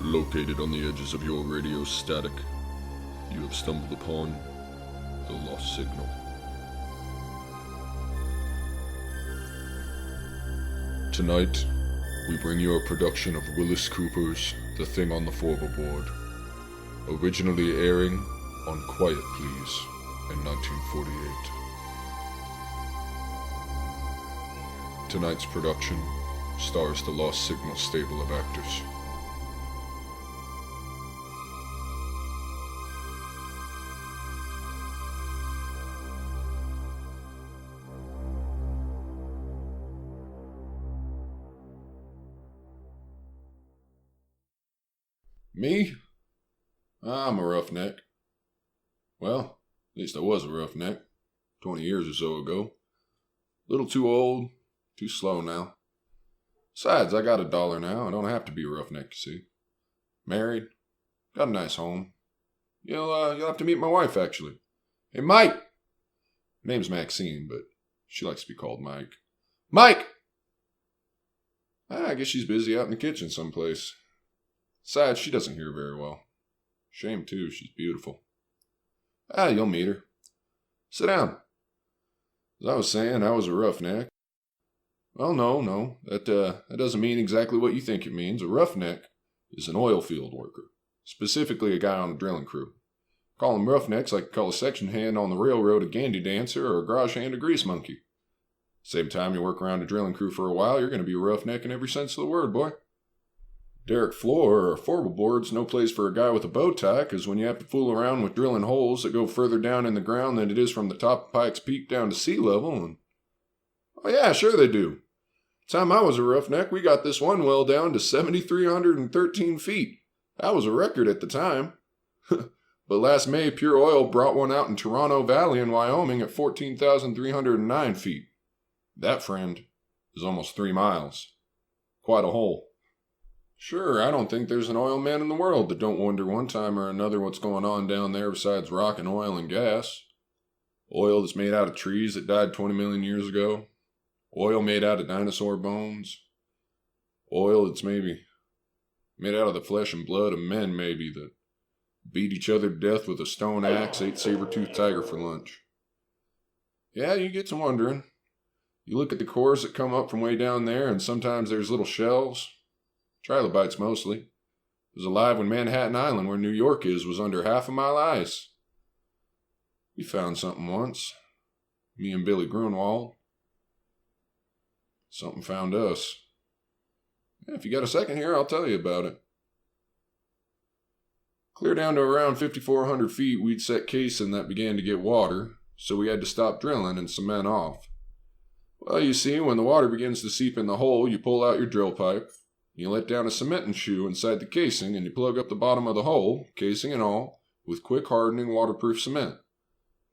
Located on the edges of your radio static, you have stumbled upon the lost signal. Tonight, we bring you a production of Wyllis Cooper's The Thing on the Fourble board, originally airing on Quiet Please in 1948. Tonight's production stars the Lost Signal stable of actors. Me? I'm a roughneck. Well, at least I was a roughneck 20 years or so ago. Little too old, too slow now. Besides, I got $1 now. I don't have to be a roughneck, you see. Married, got a nice home. You'll have to meet my wife, actually. Hey, Mike! Her name's Maxine, but she likes to be called Mike. Mike! I guess she's busy out in the kitchen someplace. Besides, she doesn't hear very well. Shame, too. She's beautiful. You'll meet her. Sit down. As I was saying, I was a roughneck. Well, no. That doesn't mean exactly what you think it means. A roughneck is an oil field worker. Specifically, a guy on a drilling crew. Call them roughnecks like you call a section hand on the railroad a gandy dancer or a garage hand a grease monkey. Same time you work around a drilling crew for a while, you're going to be a roughneck in every sense of the word, boy. Derrick floor or a Fourble board's no place for a guy with a bow tie, because when you have to fool around with drilling holes that go further down in the ground than it is from the top of Pikes Peak down to sea level, and... Oh yeah, sure they do. The time I was a roughneck, we got this one well down to 7,313 feet. That was a record at the time. But last May, Pure Oil brought one out in Toronto Valley in Wyoming at 14,309 feet. That, friend, is almost 3 miles. Quite a hole. Sure, I don't think there's an oil man in the world that don't wonder one time or another what's going on down there besides rock and oil and gas. Oil that's made out of trees that died 20 million years ago. Oil made out of dinosaur bones. Oil that's maybe made out of the flesh and blood of men maybe that beat each other to death with a stone axe, ate saber-toothed tiger for lunch. Yeah, you get to wondering. You look at the cores that come up from way down there and sometimes there's little shells. Trilobites mostly. It was alive when Manhattan Island, where New York is, was under half a mile of ice. We found something once. Me and Billy Grunwald. Something found us. Yeah, if you got a second here, I'll tell you about it. Clear down to around 5,400 feet, we'd set casing that began to get water, so we had to stop drilling and cement off. Well, you see, when the water begins to seep in the hole, you pull out your drill pipe. You let down a cementing shoe inside the casing and you plug up the bottom of the hole, casing and all, with quick hardening waterproof cement.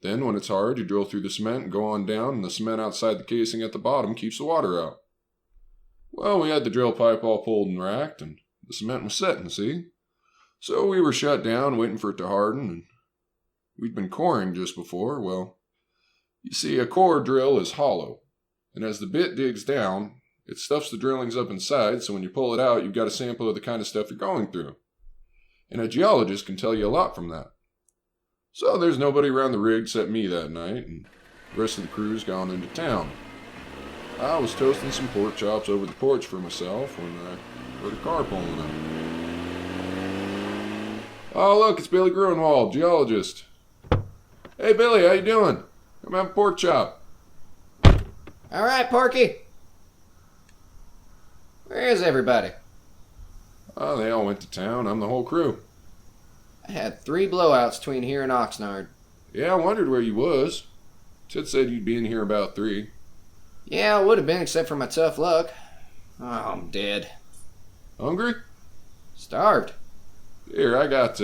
Then, when it's hard, you drill through the cement and go on down, and the cement outside the casing at the bottom keeps the water out. Well, we had the drill pipe all pulled and racked, and the cement was setting, see? So we were shut down, waiting for it to harden, and we'd been coring just before. Well, you see, a core drill is hollow, and as the bit digs down, it stuffs the drillings up inside, so when you pull it out, you've got a sample of the kind of stuff you're going through. And a geologist can tell you a lot from that. So there's nobody around the rig except me that night, and the rest of the crew's gone into town. I was toasting some pork chops over the porch for myself when I heard a car pulling up. Oh, look, it's Billy Grunwald, geologist. Hey, Billy, how you doing? Come have a pork chop. All right, Porky. Where is everybody? Oh, they all went to town. I'm the whole crew. I had 3 blowouts between here and Oxnard. Yeah, I wondered where you was. Ted said you'd be in here about 3. Yeah, I would have been except for my tough luck. Oh, I'm dead. Hungry? Starved. Here, I got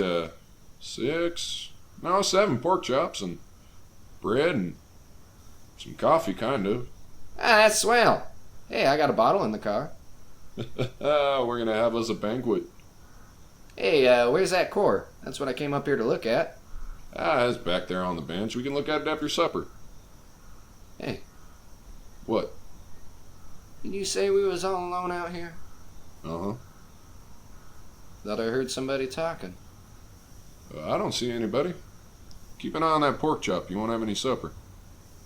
7 pork chops and bread and some coffee, kind of. That's swell. Hey, I got a bottle in the car. We're going to have us a banquet. Hey, where's that core? That's what I came up here to look at. It's back there on the bench. We can look at it after supper. Hey. What? Did you say we was all alone out here? Uh-huh. Thought I heard somebody talking. I don't see anybody. Keep an eye on that pork chop. You won't have any supper.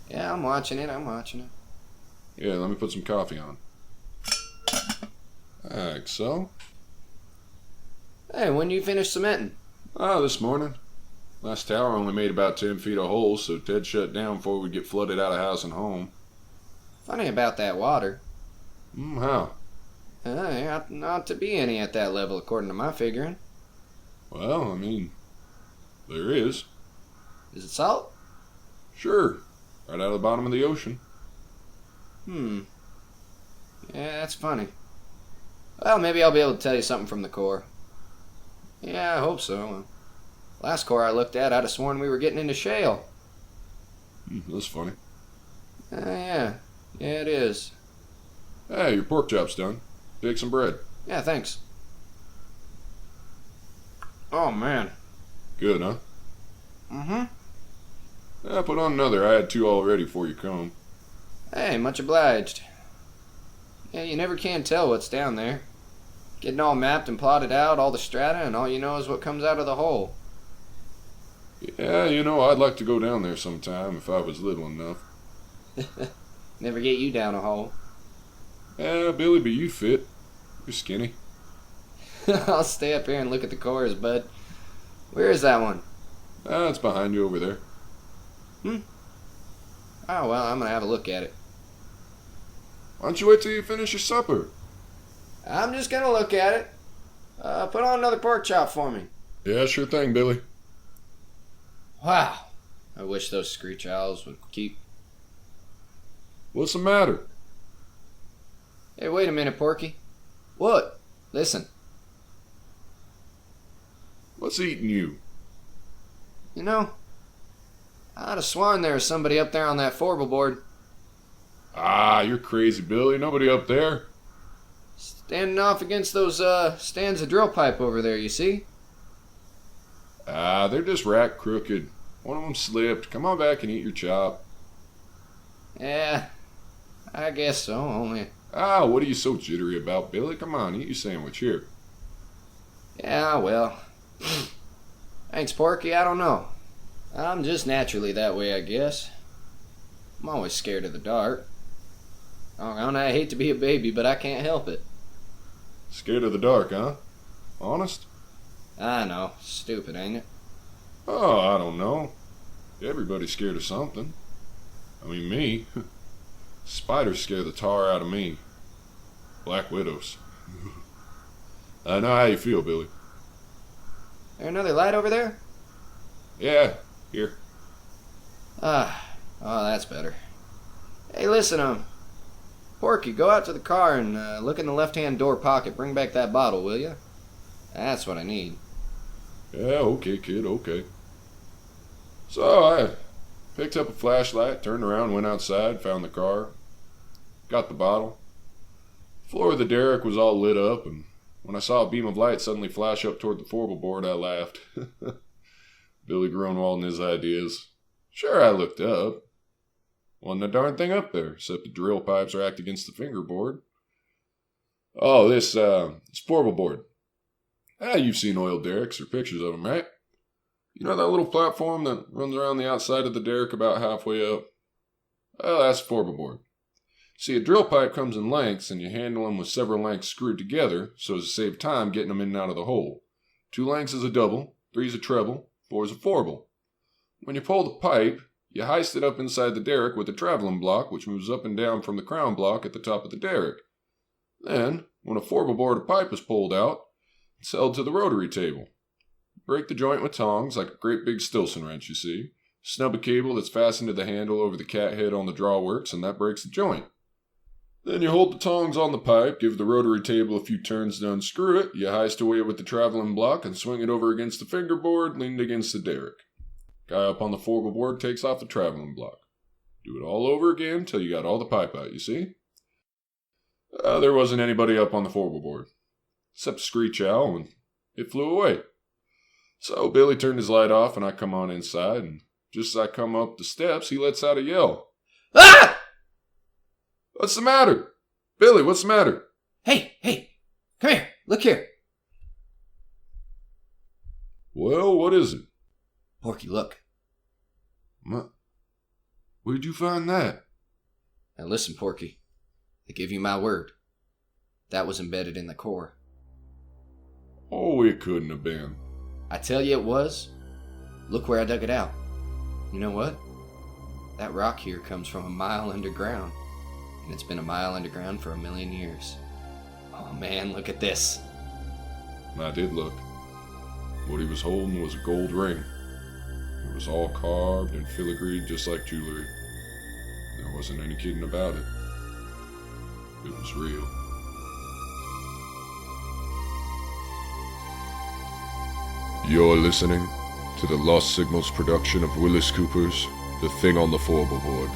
Yeah, I'm watching it. Yeah, let me put some coffee on. Like so. Hey, when you finish cementing? This morning. Last tower only made about 10 feet of holes, so Ted shut down before we get flooded out of house and home. Funny about that water. How? There not to be any at that level, according to my figuring. Well, I mean, there is. Is it salt? Sure. Right out of the bottom of the ocean. Yeah, that's funny. Well, maybe I'll be able to tell you something from the core. Yeah, I hope so. Last core I looked at, I'd have sworn we were getting into shale. That's funny. Yeah. Yeah, it is. Hey, your pork chop's done. Take some bread. Yeah, thanks. Oh, man. Good, huh? Mm-hmm. Yeah, put on another. I had 2 already before you come. Hey, much obliged. Yeah, you never can tell what's down there. Getting all mapped and plotted out, all the strata, and all you know is what comes out of the hole. Yeah, I'd like to go down there sometime if I was little enough. Never get you down a hole. Yeah, Billy, but you fit. You're skinny. I'll stay up here and look at the cores, bud. Where is that one? It's behind you over there. Oh, well, I'm gonna have a look at it. Why don't you wait till you finish your supper? I'm just gonna look at it. Put on another pork chop for me. Yeah, sure thing, Billy. Wow. I wish those screech owls would keep... What's the matter? Hey, wait a minute, Porky. What? Listen. What's eating you? You know, I'd have sworn there was somebody up there on that Fourble board. You're crazy, Billy. Nobody up there. Standing off against those stands of drill pipe over there, you see? They're just rack crooked. One of them slipped. Come on back and eat your chop. Yeah, I guess so, only... What are you so jittery about, Billy? Come on, eat your sandwich here. Yeah, well... Thanks, Porky, I don't know. I'm just naturally that way, I guess. I'm always scared of the dark. I hate to be a baby, but I can't help it. Scared of the dark, huh? Honest? I know. Stupid, ain't it? Oh, I don't know. Everybody's scared of something. I mean, me. Spiders scare the tar out of me. Black widows. I know how you feel, Billy. There another light over there? Yeah, here. Oh, that's better. Hey, listen, Porky, go out to the car and look in the left-hand door pocket. Bring back that bottle, will you? That's what I need. Yeah, okay, kid, okay. So I picked up a flashlight, turned around, went outside, found the car, got the bottle. The floor of the derrick was all lit up, and when I saw a beam of light suddenly flash up toward the Fourble board, I laughed. Billy Gronwald and his ideas. Sure, I looked up. Wasn't a darn thing up there, except the drill pipes racked against the fingerboard. Oh, this Fourble board. You've seen oil derricks or pictures of them, right? You know that little platform that runs around the outside of the derrick about halfway up? Well, that's a Fourble board. See, a drill pipe comes in lengths, and you handle them with several lengths screwed together so as to save time getting them in and out of the hole. 2 lengths is a double, 3 is a treble, 4 is a Fourble. When you pull the pipe, you heist it up inside the derrick with a traveling block, which moves up and down from the crown block at the top of the derrick. Then, when a Fourble board of pipe is pulled out, it's held to the rotary table. Break the joint with tongs, like a great big Stilson wrench, you see. Snub a cable that's fastened to the handle over the cat head on the drawworks, and that breaks the joint. Then you hold the tongs on the pipe, give the rotary table a few turns to unscrew it, you heist away with the traveling block and swing it over against the fingerboard, leaned against the derrick. Guy up on the Fourble board takes off the traveling block. Do it all over again till you got all the pipe out, you see? There wasn't anybody up on the Fourble board, except a screech owl, and it flew away. So Billy turned his light off, and I come on inside, and just as I come up the steps, he lets out a yell. Ah! What's the matter? Billy, what's the matter? Hey, come here. Look here. Well, what is it? Porky, look. Where'd you find that? Now listen, Porky. I give you my word. That was embedded in the core. Oh, it couldn't have been. I tell you it was. Look where I dug it out. You know what? That rock here comes from a mile underground. And it's been a mile underground for 1,000,000 years. Oh man, look at this. And I did look. What he was holding was a gold ring. It was all carved and filigreed just like jewelry. There wasn't any kidding about it. It was real. You're listening to the Lost Signals production of Wyllis Cooper's The Thing on the Fourble Board.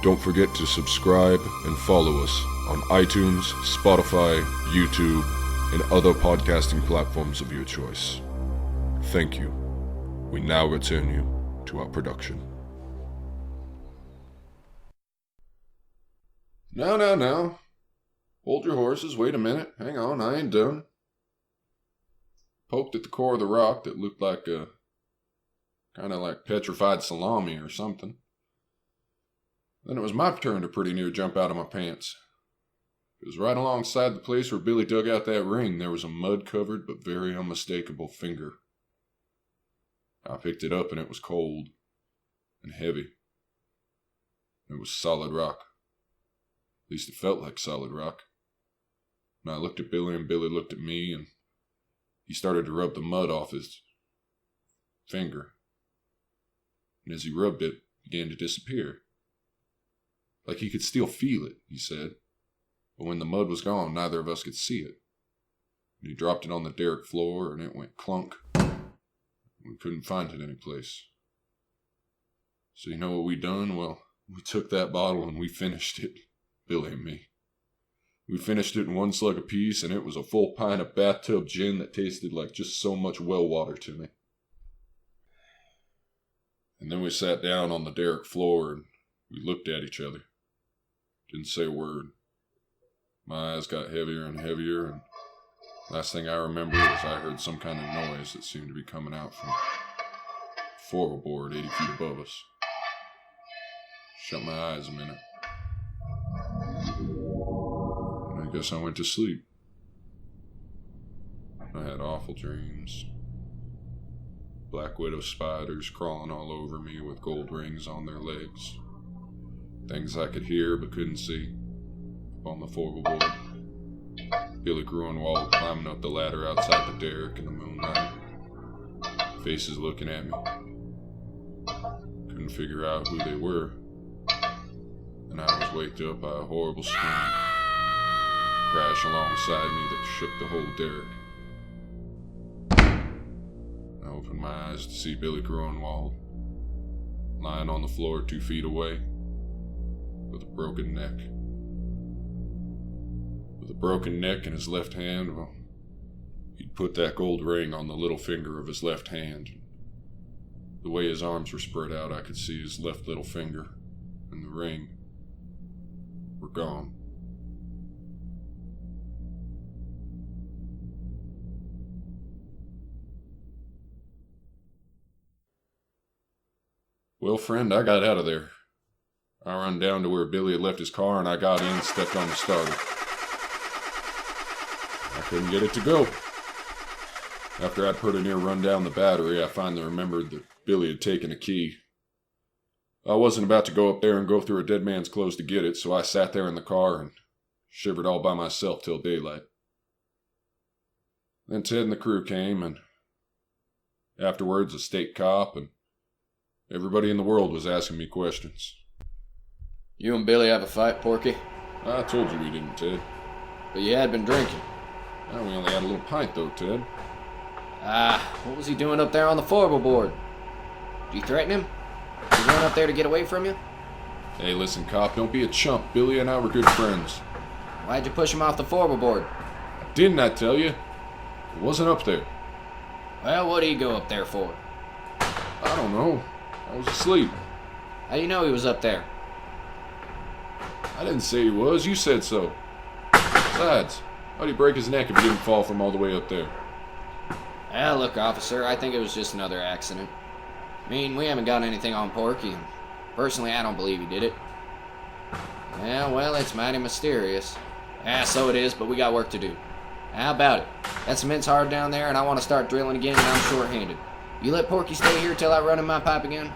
Don't forget to subscribe and follow us on iTunes, Spotify, YouTube, and other podcasting platforms of your choice. Thank you. We now return you to our production. No. Hold your horses. Wait a minute. Hang on, I ain't done. Poked at the core of the rock that looked like kind of like petrified salami or something. Then it was my turn to pretty near jump out of my pants. It was right alongside the place where Billy dug out that ring. There was a mud-covered but very unmistakable finger. I picked it up and it was cold and heavy. It was solid rock. At least it felt like solid rock. And I looked at Billy and Billy looked at me and he started to rub the mud off his finger. And as he rubbed it, it began to disappear. Like he could still feel it, he said. But when the mud was gone, neither of us could see it. And he dropped it on the derrick floor and it went clunk. We couldn't find it anyplace. So you know what we done? Well, we took that bottle and we finished it. Billy and me. We finished it in one slug apiece, and it was a full pint of bathtub gin that tasted like just so much well water to me. And then we sat down on the derrick floor and we looked at each other. Didn't say a word. My eyes got heavier and heavier, and last thing I remember is I heard some kind of noise that seemed to be coming out from the Fourble board 80 feet above us. Shut my eyes a minute. I guess I went to sleep. I had awful dreams. Black widow spiders crawling all over me with gold rings on their legs. Things I could hear but couldn't see. Up on the Fourble board. Billy Gruenwald climbing up the ladder outside the derrick in the moonlight. Faces looking at me. Couldn't figure out who they were. And I was waked up by a horrible scream. Crash alongside me that shook the whole derrick. I opened my eyes to see Billy Gruenwald lying on the floor 2 feet away with a broken neck. With a broken neck in his left hand, well, he'd put that gold ring on the little finger of his left hand. The way his arms were spread out, I could see his left little finger and the ring were gone. Well, friend, I got out of there. I run down to where Billy had left his car, and I got in and stepped on the starter. I couldn't get it to go. After I'd pretty near run down the battery, I finally remembered that Billy had taken a key. I wasn't about to go up there and go through a dead man's clothes to get it, so I sat there in the car and shivered all by myself till daylight. Then Ted and the crew came, and afterwards a state cop, and everybody in the world was asking me questions. You and Billy have a fight, Porky? I told you we didn't, Ted. But you had been drinking. Well, we only had a little pint, though, Ted. What was he doing up there on the Fourble board? Did you threaten him? Did he run up there to get away from you? Hey, listen, cop, don't be a chump. Billy and I were good friends. Why'd you push him off the Fourble board? Didn't I tell you? It wasn't up there. Well, what'd he go up there for? I don't know. I was asleep. How do you know he was up there? I didn't say he was. You said so. Besides, how'd he break his neck if he didn't fall from all the way up there? Well, look, officer, I think it was just another accident. I mean, we haven't got anything on Porky, and personally, I don't believe he did it. Yeah, well, it's mighty mysterious. Yeah, so it is, but we got work to do. How about it? That cement's hard down there, and I want to start drilling again, and I'm short-handed. You let Porky stay here till I run in my pipe again?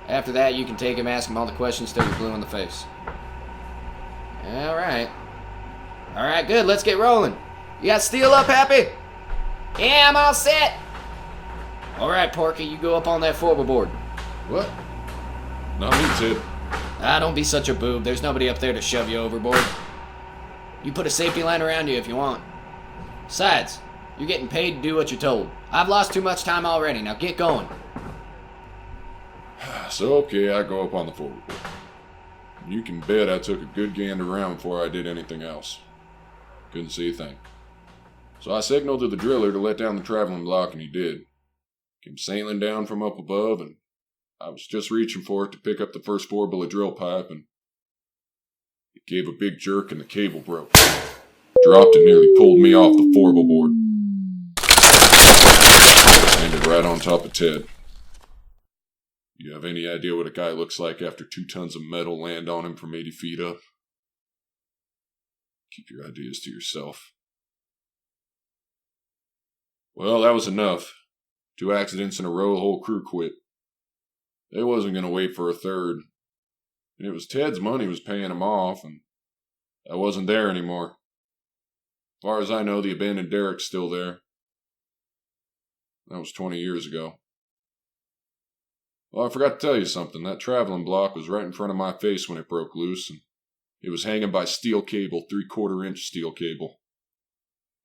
After that, you can take him, ask him all the questions till you're blue in the face. All right. All right, good, let's get rolling. You got steel up, Happy? Yeah, I'm all set. All right, Porky, you go up on that Fourble board. What? Not me, Ted. Don't be such a boob. There's nobody up there to shove you overboard. You put a safety line around you if you want. Besides, you're getting paid to do what you're told. I've lost too much time already. Now get going. So, okay, I go up on the forward board. You can bet I took a good gander around before I did anything else. Couldn't see a thing. So I signaled to the driller to let down the traveling block, and he did. Came sailing down from up above, and I was just reaching for it to pick up the first Fourble of drill pipe, and it gave a big jerk and the cable broke. Dropped and nearly pulled me off the Fourble board. Landed right on top of Ted. You have any idea what a guy looks like after 2 tons of metal land on him from 80 feet up? Keep your ideas to yourself. Well, that was enough. 2 accidents in a row, the whole crew quit. They wasn't going to wait for a third. And it was Ted's money was paying him off, and I wasn't there anymore. As far as I know, the abandoned derrick's still there. That was 20 years ago. Well, I forgot to tell you something. That traveling block was right in front of my face when it broke loose, and it was hanging by steel cable, 3/4-inch steel cable.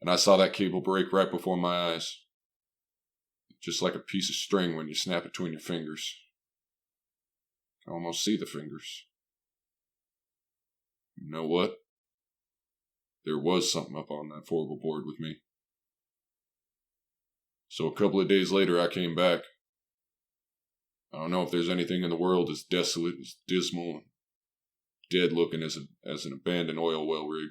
And I saw that cable break right before my eyes. Just like a piece of string when you snap it between your fingers. I almost see the fingers. You know what? There was something up on that Fourble board with me. So a couple of days later, I came back. I don't know if there's anything in the world as desolate, as dismal, and dead-looking as an abandoned oil well rig.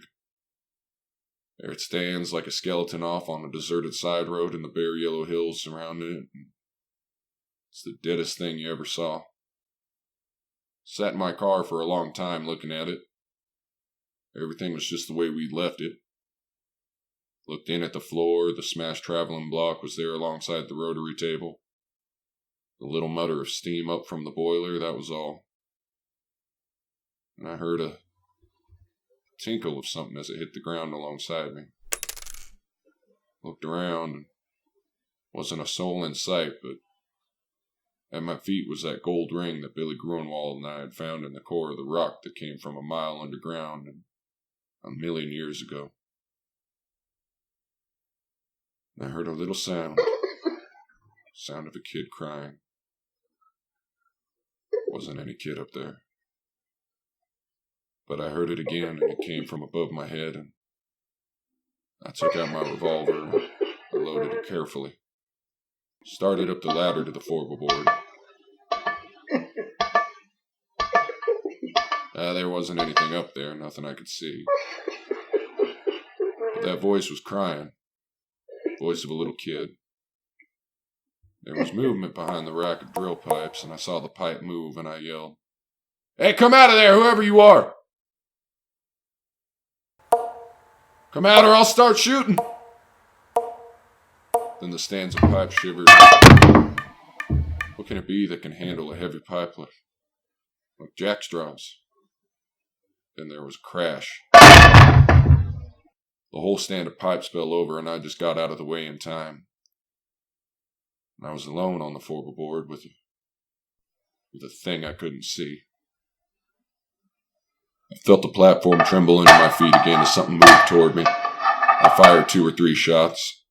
There it stands like a skeleton off on a deserted side road in the bare yellow hills surrounding it. It's the deadest thing you ever saw. Sat in my car for a long time looking at it. Everything was just the way we'd left it. Looked in at the floor, the smashed traveling block was there alongside the rotary table. The little mutter of steam up from the boiler, that was all. And I heard a tinkle of something as it hit the ground alongside me. Looked around, and wasn't a soul in sight, but at my feet was that gold ring that Billy Grunwald and I had found in the core of the rock that came from a mile underground and 1,000,000 years ago. And I heard a little sound. Sound of a kid crying. Wasn't any kid up there. But I heard it again, and it came from above my head, and I took out my revolver and I loaded it carefully. Started up the ladder to the Fourble board. There wasn't anything up there, nothing I could see. But that voice was crying. Voice of a little kid. There was movement behind the rack of drill pipes, and I saw the pipe move, and I yelled, "Hey, come out of there, whoever you are! Come out or I'll start shooting!" Then the stands of pipe shivered. What can it be that can handle a heavy pipe like jackstraws? Then there was a crash. The whole stand of pipes fell over, and I just got out of the way in time. And I was alone on the Fourble board with a thing I couldn't see. I felt the platform tremble under my feet again as something moved toward me. I fired 2 or 3 shots.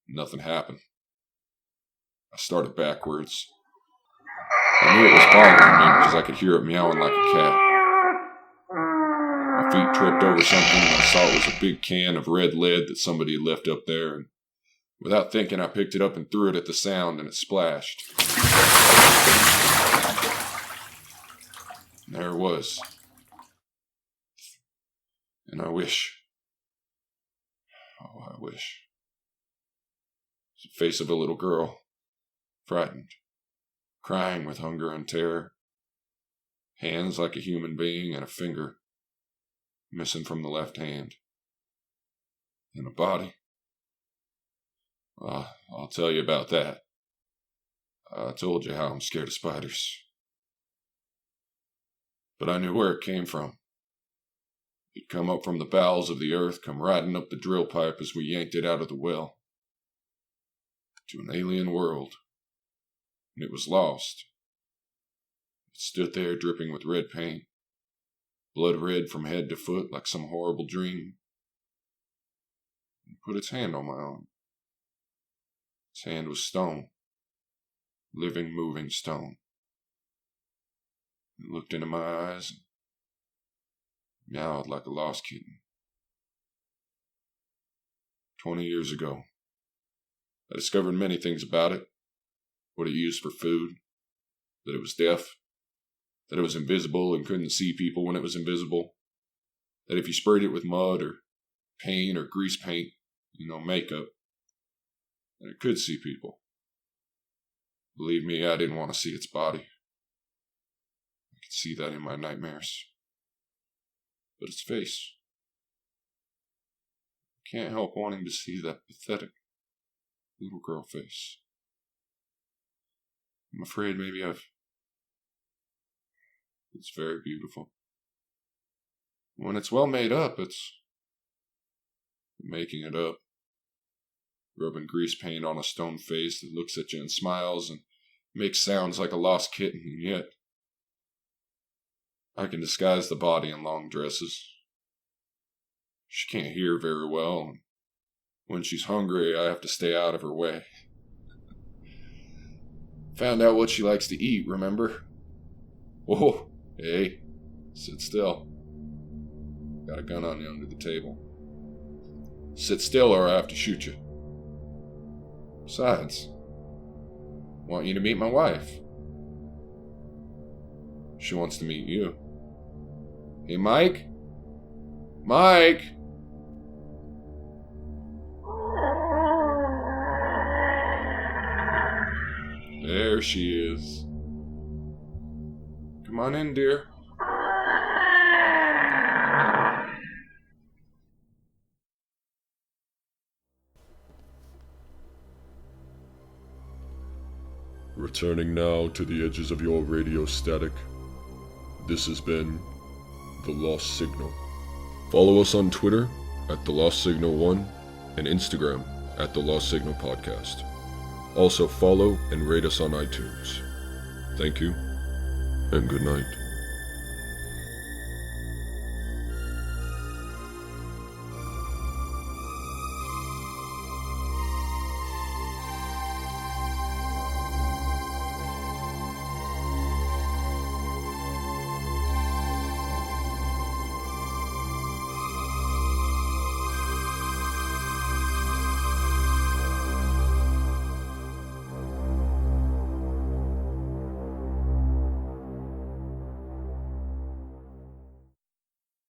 Nothing happened. I started backwards. I knew it was following me because I could hear it meowing like a cat. My feet tripped over something and I saw it was a big can of red lead that somebody had left up there, and without thinking I picked it up and threw it at the sound, and it splashed. And there it was. And I wish. Oh, I wish. It's the face of a little girl, frightened, crying with hunger and terror. Hands like a human being and a finger missing from the left hand. And a body. I'll tell you about that. I told you how I'm scared of spiders. But I knew where it came from. It'd come up from the bowels of the earth, come riding up the drill pipe as we yanked it out of the well. To an alien world. And it was lost. It stood there dripping with red paint. Blood red from head to foot like some horrible dream. It put its hand on my arm. Its hand was stone. Living, moving stone. It looked into my eyes and meowed like a lost kitten. 20 years ago, I discovered many things about it. What it used for food, that it was deaf, that it was invisible and couldn't see people when it was invisible, that if you sprayed it with mud or paint or grease paint, makeup, that it could see people. Believe me, I didn't want to see its body. I could see that in my nightmares. But its face. I can't help wanting to see that pathetic little girl face. I'm afraid maybe It's very beautiful. When it's well made up, it's making it up. Rubbing grease paint on a stone face that looks at you and smiles and makes sounds like a lost kitten, and yet I can disguise the body in long dresses. She can't hear very well, and when she's hungry, I have to stay out of her way. Found out what she likes to eat, remember? Whoa, hey, sit still. Got a gun on you under the table. Sit still or I have to shoot you. Besides, I want you to meet my wife. She wants to meet you. Hey, Mike? Mike! There she is. Come on in, dear. Returning now to the edges of your radio static, this has been The Lost Signal. Follow us on Twitter at The Lost Signal 1 and Instagram at The Lost Signal Podcast. Also follow and rate us on iTunes. Thank you, and good night.